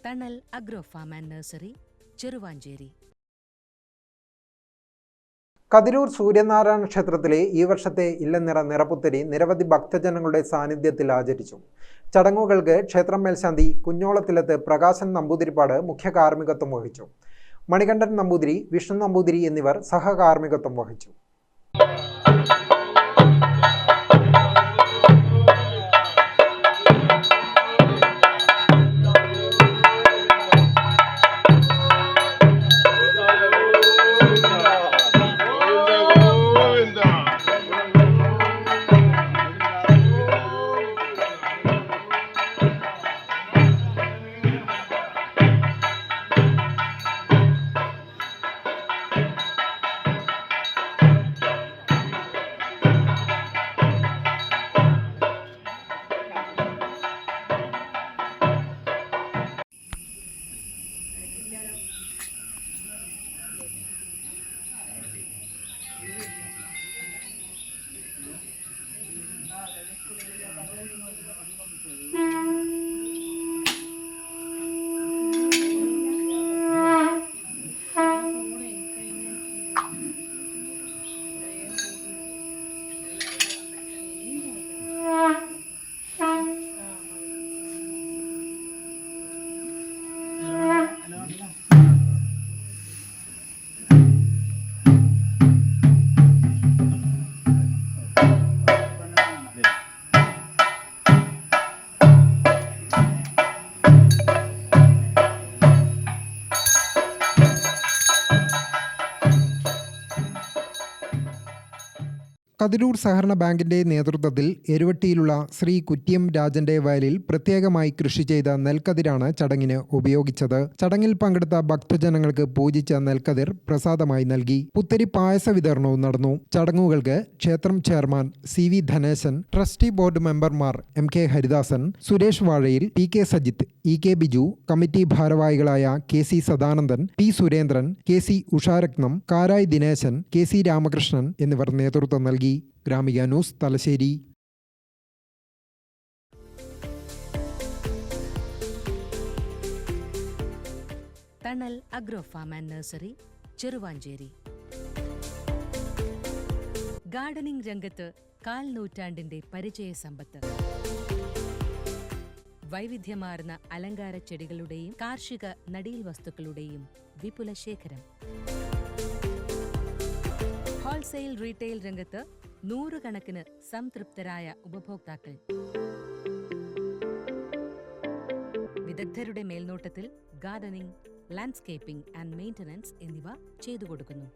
തണൽ agro farm and nursery, Cheruvanchery. Kathirur Suryanarayana ക്ഷേത്രത്തിലെ ഈ വർഷത്തെ ഇല്ലനിറ നിറപുത്തരി നിരവധി ഭക്തജനങ്ങളുടെ സാന്നിധ്യത്തിൽ ആചരിച്ചു. ചടങ്ങുകൾക്ക് ക്ഷേത്രം മേൽശാന്തി കുഞ്ഞോളത്തിലത്ത് പ്രകാശൻ നമ്പൂതിരിപ്പാട് മുഖ്യ കാർമ്മികത്വം വഹിച്ചു. മണികണ്ഠൻ നമ്പൂതിരി, വിഷ്ണു നമ്പൂതിരി എന്നിവർ സഹകാർമ്മികത്വം വഹിച്ചു. കതിരൂർ സഹകരണ ബാങ്കിന്റെ നേതൃത്വത്തിൽ എരുവട്ടിയിലുള്ള ശ്രീ കുറ്റിയം രാജന്റെ വയലിൽ പ്രത്യേകമായി കൃഷി ചെയ്ത നെൽക്കതിരാണ് ചടങ്ങിന് ഉപയോഗിച്ചത്. ചടങ്ങിൽ പങ്കെടുത്ത ഭക്തജനങ്ങൾക്ക് പൂജിച്ച നെൽക്കതിർ പ്രസാദമായി നൽകി. പുത്തരി പായസ വിതരണവും നടന്നു. ചടങ്ങുകൾക്ക് ക്ഷേത്രം chairman CV Dhaneshan, trustee board മെമ്പർമാർ MK Haridasan, Suresh Vazhayil, PK Sajith, EK Biju, committee ഭാരവാഹികളായ KC Sadanandan, P Surendran, KC Usharatnam, Karai Dineshan, KC Ramakrishnan എന്നിവർ നേതൃത്വം നൽകി. Gramika news, Thalassery. Thanal agro farm and nursery, Cheruvanchery. Gardening രംഗത്ത് 1/4 നൂറ്റാണ്ടിന്റെ പരിചയ സമ്പത്ത്. വൈവിധ്യമാർന്ന അലങ്കാര ചെടികളുടെയും കാർഷിക നടീൽ വസ്തുക്കളുടെയും വിപുല ശേഖരം. ഹോൾസെയിൽ റീറ്റെയിൽ രംഗത്ത് 100 കണക്കിന് സംതൃപ്തരായ ഉപഭോക്താക്കൾ. വിദഗ്ധരുടെ മേൽനോട്ടത്തിൽ ഗാർഡനിംഗ്, ലാൻഡ്സ്കേപ്പിംഗ് ആൻഡ് മെയിൻ്റനൻസ് എന്നിവ ചെയ്തു കൊടുക്കുന്നു.